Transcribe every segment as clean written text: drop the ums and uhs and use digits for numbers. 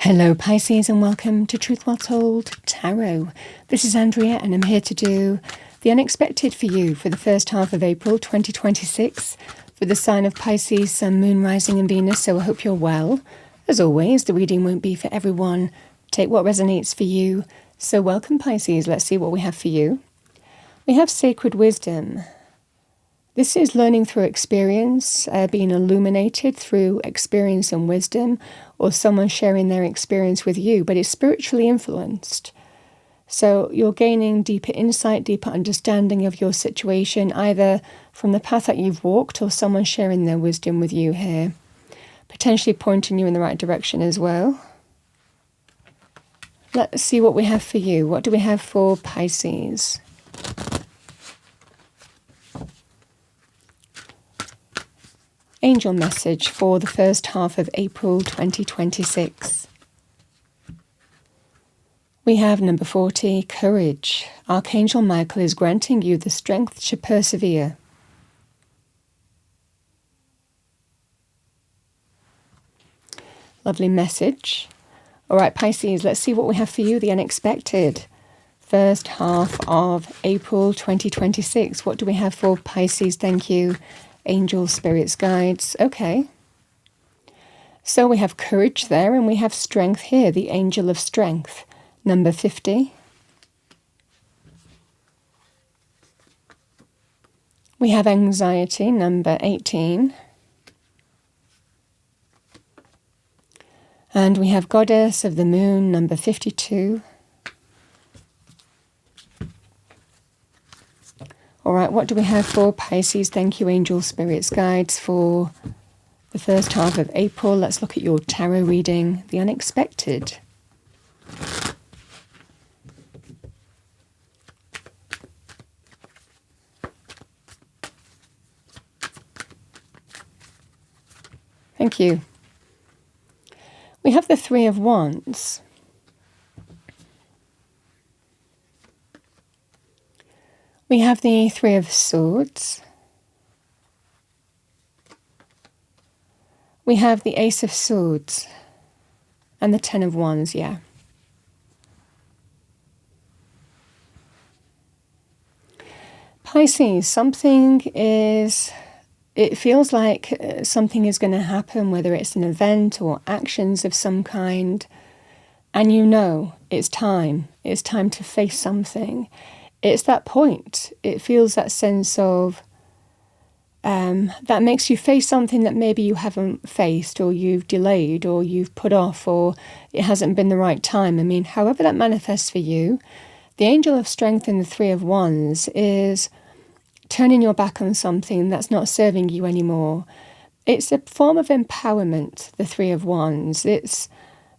Hello Pisces and welcome to Truth Well Told Tarot. This is Andrea and I'm here to do the unexpected for you for the first half of April 2026 for the sign of Pisces, Sun, Moon, Rising and Venus, so I hope you're well. As always, the reading won't be for everyone. Take what resonates for you. So welcome Pisces, let's see what we have for you. We have Sacred Wisdom. This is learning through experience, being illuminated through experience and wisdom, or someone sharing their experience with you, but it's spiritually influenced. So you're gaining deeper insight, deeper understanding of your situation, either from the path that you've walked or someone sharing their wisdom with you here, potentially pointing you in the right direction as well. Let's see what we have for you. What do we have for Pisces? Angel message for the first half of April 2026. We have number 40, Courage. Archangel Michael is granting you the strength to persevere. Lovely message. All right, Pisces, let's see what we have for you, the unexpected. First half of April 2026. What do we have for Pisces? Thank you. Angels, spirits, guides. Okay. So we have courage there and we have strength here, the angel of strength. Number 50. We have anxiety, number 18. And we have goddess of the moon, number 52. All right, what do we have for Pisces? Thank you, angel, spirits, guides, for the first half of April. Let's look at your tarot reading, the unexpected. Thank you. We have the Three of Wands. We have the Three of Swords. We have the Ace of Swords and the Ten of Wands, yeah. Pisces, it feels like something is going to happen, whether it's an event or actions of some kind, and you know it's time to face something. It's that point. It feels that sense of that makes you face something that maybe you haven't faced, or you've delayed, or you've put off, or it hasn't been the right time. I mean, however that manifests for you, the angel of strength in the Three of Wands is turning your back on something that's not serving you anymore. It's a form of empowerment, the Three of Wands. It's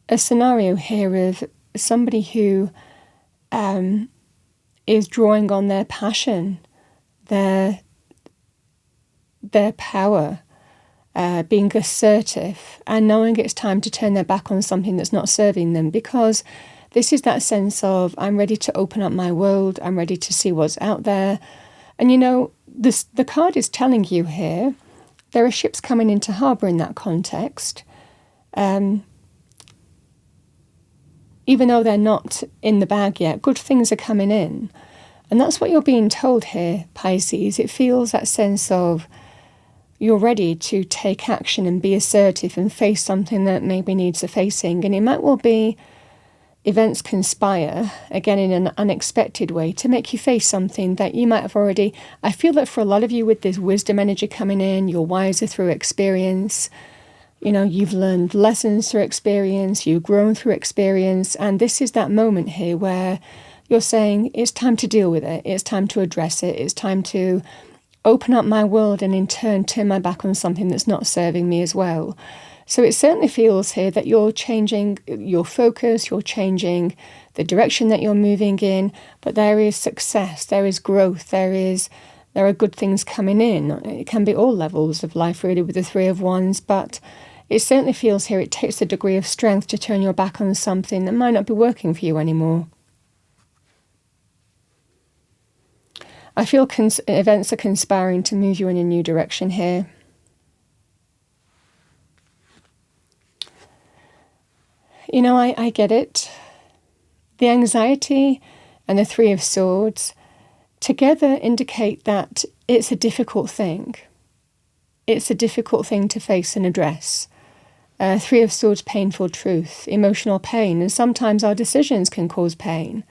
a scenario here of somebody who is drawing on their passion, their power, being assertive and knowing it's time to turn their back on something that's not serving them, because this is that sense of, I'm ready to open up my world, I'm ready to see what's out there. And you know, the card is telling you here, there are ships coming into harbour in that context. Even though they're not in the bag yet, good things are coming in. And that's what you're being told here, Pisces. It feels that sense of you're ready to take action and be assertive and face something that maybe needs a facing. And it might well be events conspire, again in an unexpected way, to make you face something that you might have already... I feel that for a lot of you with this wisdom energy coming in, you're wiser through experience. You know, you've learned lessons through experience, you've grown through experience, and this is that moment here where you're saying, it's time to deal with it, it's time to address it, it's time to open up my world and in turn turn my back on something that's not serving me as well. So it certainly feels here that you're changing your focus, you're changing the direction that you're moving in, but there is success, there is growth, there are good things coming in. It can be all levels of life really with the Three of Wands, but it certainly feels here it takes a degree of strength to turn your back on something that might not be working for you anymore. I feel events are conspiring to move you in a new direction here. I get it. The anxiety and the Three of Swords together indicate that it's a difficult thing. It's a difficult thing to face and address. Three of Swords, painful truth, emotional pain, and sometimes our decisions can cause pain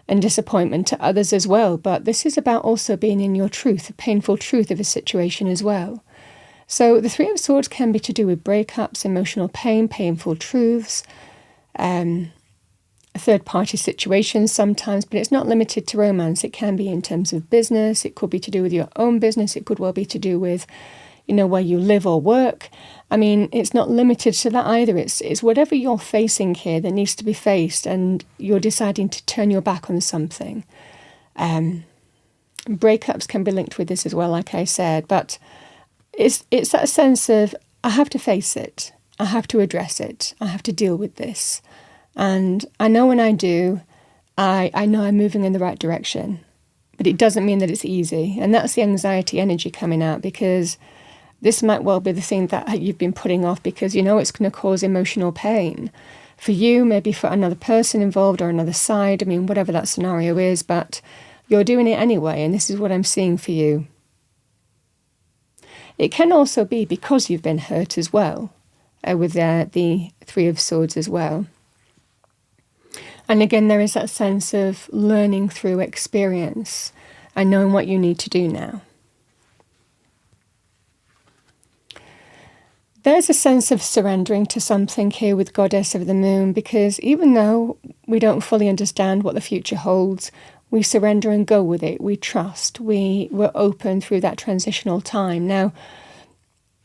and disappointment to others as well. But this is about also being in your truth, the painful truth of a situation as well. So the Three of Swords can be to do with breakups, emotional pain, painful truths, third-party situations sometimes, but it's not limited to romance. It can be in terms of business. It could be to do with your own business. It could well be to do with, where you live or work. I mean, it's not limited to that either. It's whatever you're facing here that needs to be faced, and you're deciding to turn your back on something. Breakups can be linked with this as well, like I said, but it's that sense of, I have to face it. I have to address it. I have to deal with this. And I know when I do, I know I'm moving in the right direction. But it doesn't mean that it's easy. And that's the anxiety energy coming out, because this might well be the thing that you've been putting off because it's going to cause emotional pain for you, maybe for another person involved or another side. I mean, whatever that scenario is, but you're doing it anyway. And this is what I'm seeing for you. It can also be because you've been hurt as well, with the Three of Swords as well. And again, there is that sense of learning through experience and knowing what you need to do now. There's a sense of surrendering to something here with Goddess of the Moon, because even though we don't fully understand what the future holds, we surrender and go with it. We trust. We're open through that transitional time. Now,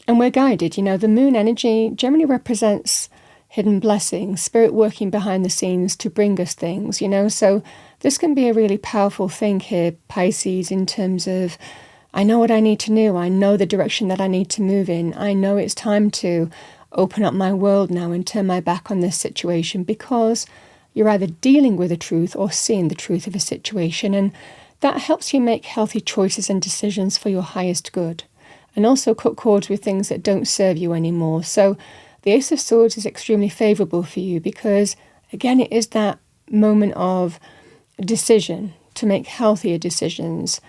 and we're guided. The moon energy generally represents hidden blessings, spirit working behind the scenes to bring us things, So this can be a really powerful thing here, Pisces, in terms of, I know what I need to know. I know the direction that I need to move in. I know it's time to open up my world now and turn my back on this situation, because you're either dealing with the truth or seeing the truth of a situation. And that helps you make healthy choices and decisions for your highest good, and also cut cords with things that don't serve you anymore. So the Ace of Swords is extremely favourable for you because, again, it is that moment of decision to make healthier decisions,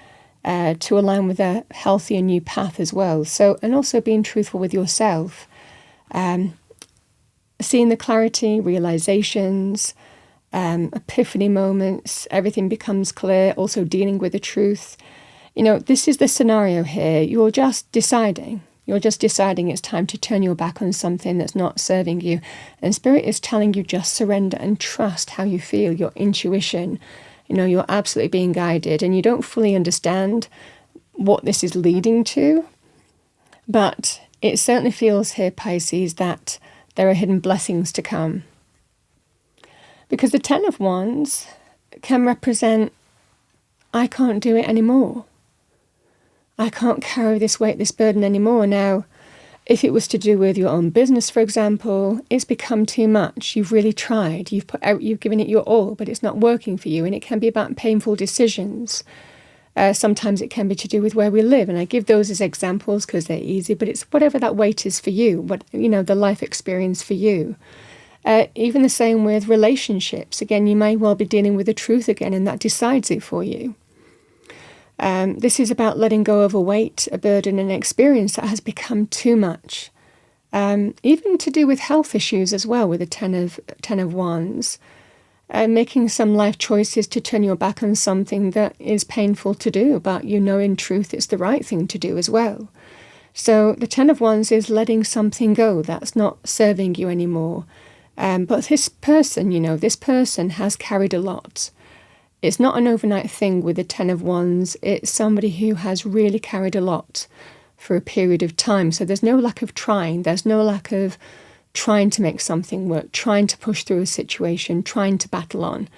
to align with a healthier new path as well. So, and also being truthful with yourself, seeing the clarity, realizations, epiphany moments, everything becomes clear, also dealing with the truth. This is the scenario here. You're just deciding it's time to turn your back on something that's not serving you. And Spirit is telling you just surrender and trust how you feel, your intuition. You're absolutely being guided, and you don't fully understand what this is leading to. But it certainly feels here, Pisces, that there are hidden blessings to come. Because the Ten of Wands can represent, I can't do it anymore. I can't carry this weight, this burden anymore. Now, if it was to do with your own business, for example, it's become too much. You've really tried. You've given it your all, but it's not working for you. And it can be about painful decisions. Sometimes it can be to do with where we live. And I give those as examples because they're easy, but it's whatever that weight is for you, the life experience for you. Even the same with relationships. Again, you may well be dealing with the truth again, and that decides it for you. This is about letting go of a weight, a burden, an experience that has become too much. Even to do with health issues as well, with the Ten of Wands. Making some life choices to turn your back on something that is painful to do, but in truth it's the right thing to do as well. So the Ten of Wands is letting something go that's not serving you anymore. But this person has carried a lot. It's not an overnight thing with the Ten of Wands. It's somebody who has really carried a lot for a period of time. So there's no lack of trying. There's no lack of trying to make something work, trying to push through a situation, trying to battle on.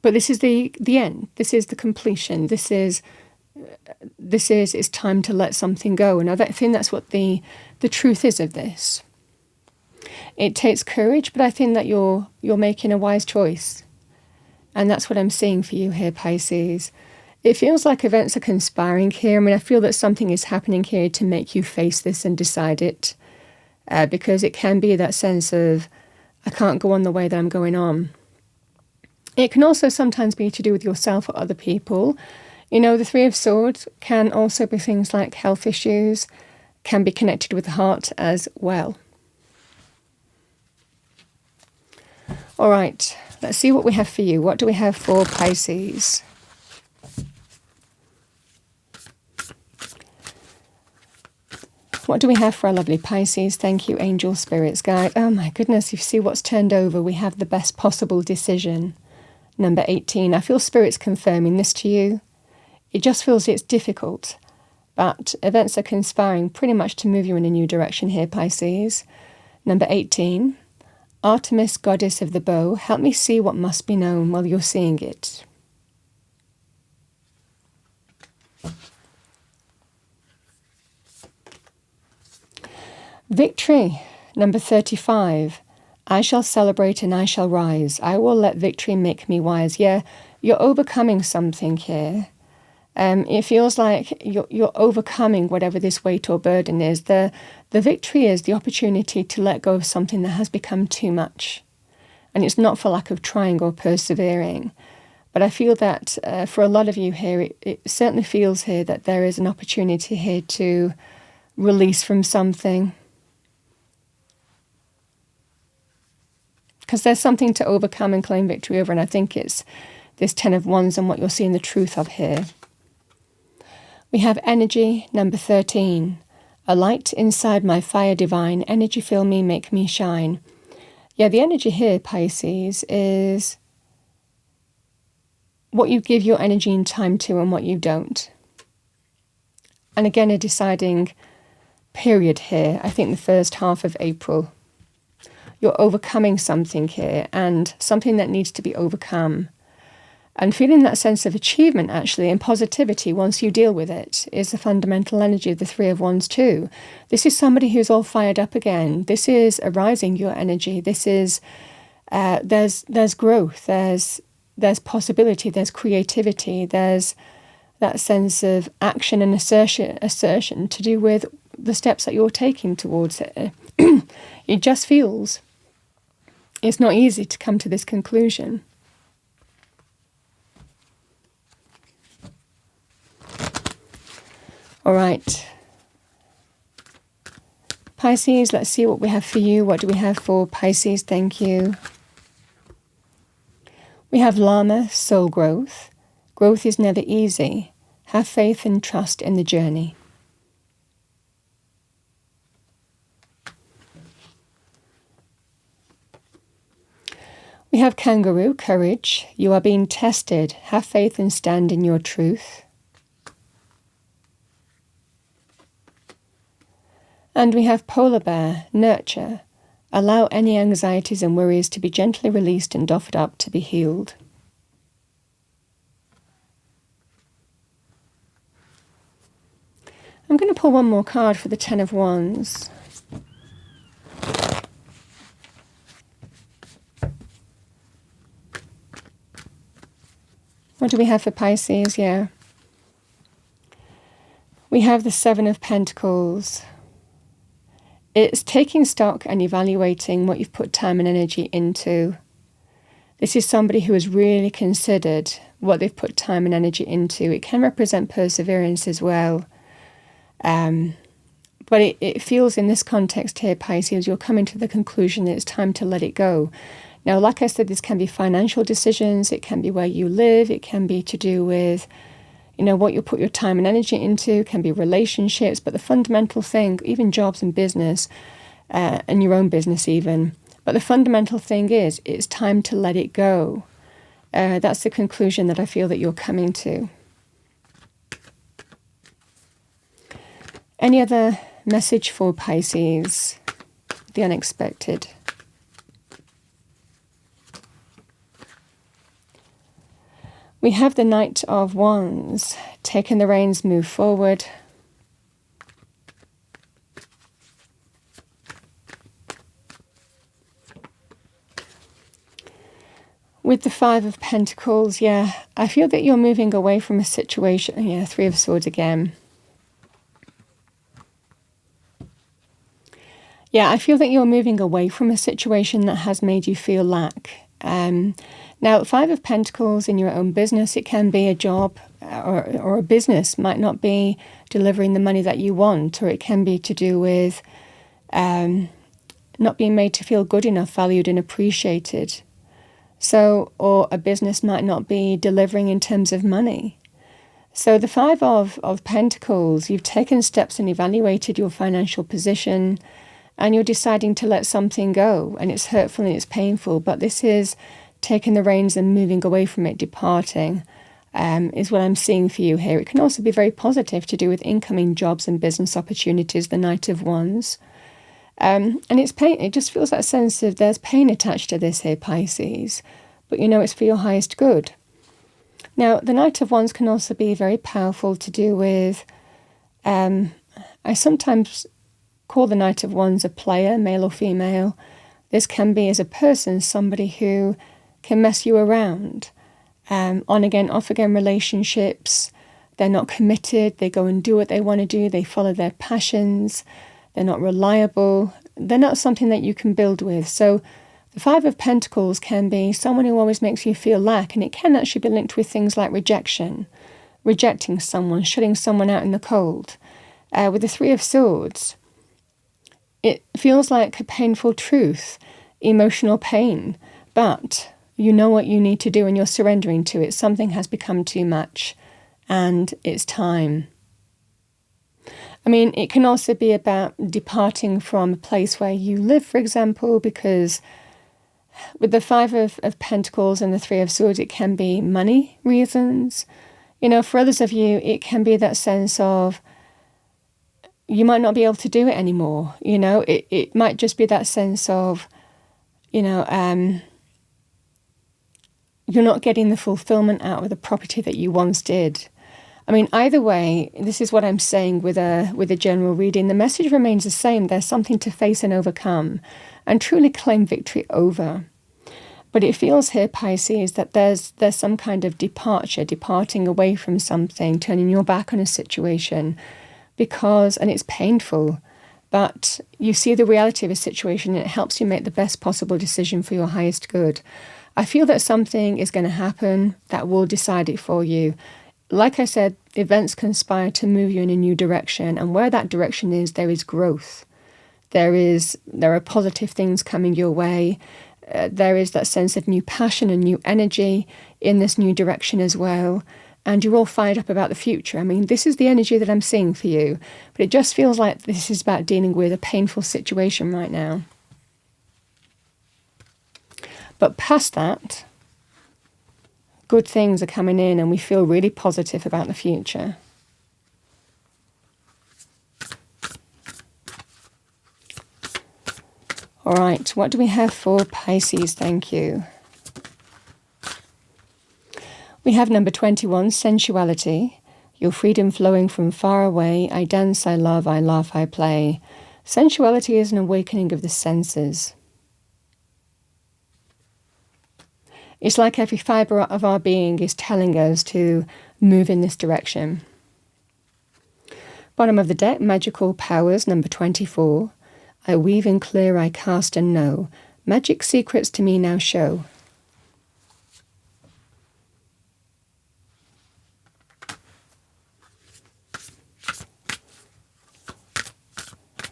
But this is the end. This is the completion. This is it's time to let something go. And I think that's what the truth is of this. It takes courage, but I think that you're making a wise choice. And that's what I'm seeing for you here, Pisces. It feels like events are conspiring here. I feel that something is happening here to make you face this and decide it. because it can be that sense of, I can't go on the way that I'm going on. It can also sometimes be to do with yourself or other people. The Three of Swords can also be things like health issues, can be connected with the heart as well. All right, let's see what we have for you. What do we have for Pisces? What do we have for our lovely Pisces? Thank you, angel, spirits, guide. Oh my goodness, you see what's turned over. We have the best possible decision. Number 18. I feel spirits confirming this to you. It just feels it's difficult, but events are conspiring pretty much to move you in a new direction here, Pisces. Number 18. Artemis, goddess of the bow, help me see what must be known while you're seeing it. Victory, number 35. I shall celebrate and I shall rise. I will let victory make me wise. Yeah, you're overcoming something here. It feels like you're overcoming whatever this weight or burden is. The victory is the opportunity to let go of something that has become too much. And it's not for lack of trying or persevering. But I feel that for a lot of you here, it certainly feels here that there is an opportunity here to release from something. Because there's something to overcome and claim victory over, and I think it's this 10 of Wands and what you're seeing the truth of here. We have energy, number 13. A light inside my fire divine, energy fill me, make me shine. Yeah, the energy here, Pisces, is what you give your energy and time to and what you don't. And again, a deciding period here, I think the first half of April. You're overcoming something here, and something that needs to be overcome. And feeling that sense of achievement, actually, and positivity once you deal with it is the fundamental energy of the Three of Wands too. This is somebody who's all fired up again. This is arising your energy. This is, there's growth, there's possibility, there's creativity, there's that sense of action and assertion to do with the steps that you're taking towards it. It just feels it's not easy to come to this conclusion. All right. Pisces, let's see what we have for you. What do we have for Pisces? Thank you. We have Llama, soul growth. Growth is never easy. Have faith and trust in the journey. We have Kangaroo, courage. You are being tested. Have faith and stand in your truth. And we have Polar Bear, nurture. Allow any anxieties and worries to be gently released and offered up to be healed. I'm going to pull one more card for the 10 of Wands. What do we have for Pisces? Yeah. We have the 7 of Pentacles. It's taking stock and evaluating what you've put time and energy into. This is somebody who has really considered what they've put time and energy into. It can represent perseverance as well. But it feels in this context here, Pisces, you're coming to the conclusion that it's time to let it go. Now, like I said, this can be financial decisions, it can be where you live, it can be to do with, what you put your time and energy into, it can be relationships, but the fundamental thing, even jobs and business, and your own business even, but the fundamental thing is, it's time to let it go. That's the conclusion that I feel that you're coming to. Any other message for Pisces? The unexpected. We have the Knight of Wands. Taking the reins, move forward. With the 5 of Pentacles, yeah, I feel that you're moving away from a situation. Yeah, 3 of Swords again. Yeah, I feel that you're moving away from a situation that has made you feel lack. Now, Five of Pentacles in your own business, it can be a job or a business, might not be delivering the money that you want, or it can be to do with not being made to feel good enough, valued and appreciated. So, or a business might not be delivering in terms of money. So the Five of Pentacles, you've taken steps and evaluated your financial position, and you're deciding to let something go, and it's hurtful and it's painful, but this is taking the reins and moving away from it, departing, is what I'm seeing for you here. It can also be very positive to do with incoming jobs and business opportunities, the Knight of Wands. And it's pain. It just feels that sense of there's pain attached to this here, Pisces, but you know it's for your highest good. Now, the Knight of Wands can also be very powerful to do with, I sometimes call the Knight of Wands a player, male or female. This can be, as a person, somebody who can mess you around. On again, off again relationships. They're not committed. They go and do what they want to do. They follow their passions. They're not reliable. They're not something that you can build with. So the Five of Pentacles can be someone who always makes you feel lack, and it can actually be linked with things like rejection, rejecting someone, shutting someone out in the cold. With the Three of Swords, it feels like a painful truth, emotional pain, but you know what you need to do and you're surrendering to it. Something has become too much and it's time. I mean, it can also be about departing from a place where you live, for example, because with the Five of Pentacles and the Three of Swords, it can be money reasons. You know, for others of you, it can be that sense of you might not be able to do it anymore. You know, it might just be that sense of, you know, you're not getting the fulfillment out of the property that you once did. I mean, either way, this is what I'm saying with a general reading. The message remains the same. There's something to face and overcome and truly claim victory over. But it feels here, Pisces, that there's some kind of departing away from something, turning your back on a situation because, and it's painful, but you see the reality of a situation and it helps you make the best possible decision for your highest good. I feel that something is going to happen that will decide it for you. Like I said, events conspire to move you in a new direction, and where that direction is, there is growth. There are positive things coming your way. There is that sense of new passion and new energy in this new direction as well. And you're all fired up about the future. I mean, this is the energy that I'm seeing for you. But it just feels like this is about dealing with a painful situation right now. But past that, good things are coming in and we feel really positive about the future. All right, what do we have for Pisces? Thank you. We have number 21, sensuality. Your freedom flowing from far away. I dance, I love, I laugh, I play. Sensuality is an awakening of the senses. It's like every fibre of our being is telling us to move in this direction. Bottom of the deck, magical powers, number 24. I weave and clear, I cast and know. Magic secrets to me now show.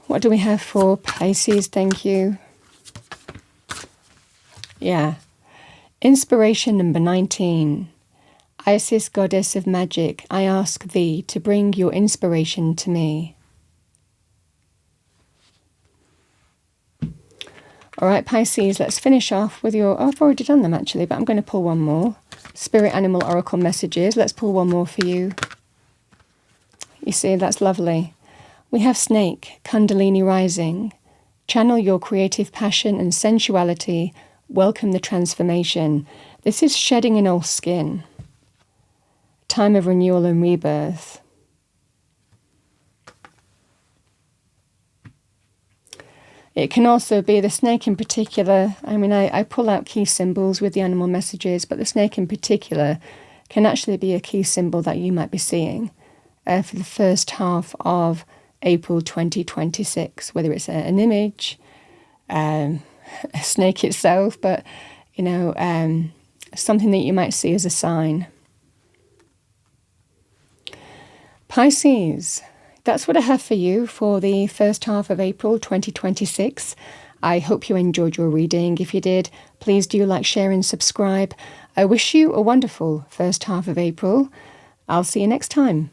What do we have for Pisces? Thank you. Yeah. Inspiration number 19. Isis, goddess of magic, I ask thee to bring your inspiration to me. All right, Pisces, let's finish off with your... Oh, I've already done them actually, but I'm going to pull one more. Spirit Animal Oracle messages. Let's pull one more for you. You see, that's lovely. We have Snake, Kundalini rising. Channel your creative passion and sensuality. Welcome the transformation. This is shedding an old skin. Time of renewal and rebirth. It can also be the snake in particular. I mean, I pull out key symbols with the animal messages, but the snake in particular can actually be a key symbol that you might be seeing for the first half of April 2026, whether it's an image, a snake itself, but, something that you might see as a sign. Pisces, that's what I have for you for the first half of April 2026. I hope you enjoyed your reading. If you did, please do like, share and subscribe. I wish you a wonderful first half of April. I'll see you next time.